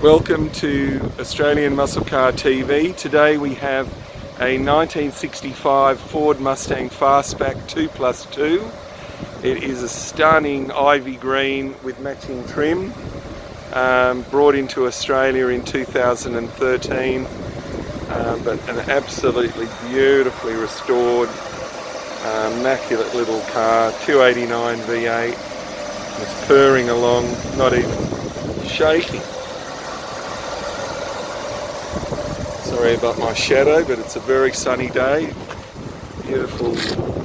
Welcome to Australian Muscle Car TV. Today we have a 1965 Ford Mustang Fastback 2+2. It is a stunning ivy green with matching trim, brought into Australia in 2013, but an absolutely beautifully restored, immaculate little car, 289 V8. It's purring along, not even shaking. Sorry about my shadow, but it's a very sunny day. Beautiful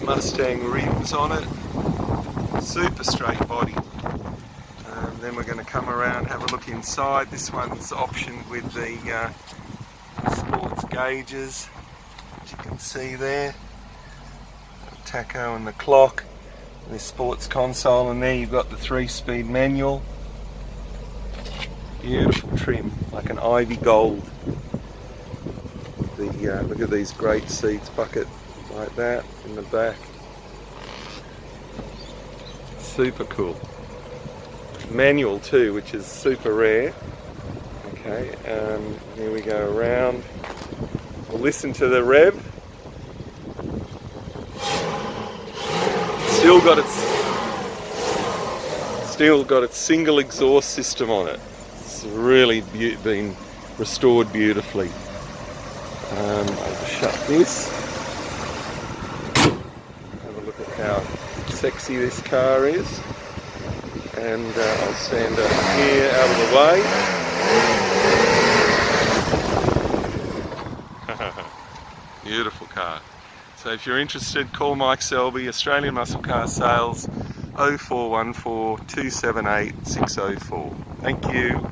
Mustang rims on it, super straight body. Then we're going to come around, have a look inside. This one's optioned with the sports gauges, which you can see there, the tacho and the clock, and the sports console, and there you've got the 3-speed manual. Beautiful trim, like an ivy gold. Look at these great seats, bucket like that in the back. Super cool. Manual too, which is super rare. Okay, here we go around. We'll listen to the rev. Still got its single exhaust system on it. It's really been restored beautifully. I'll just shut this. Have a look at how sexy this car is. And I'll stand up here out of the way. Beautiful car. So if you're interested, call Mike Selby, Australian Muscle Car Sales, 0414 278 604. Thank you.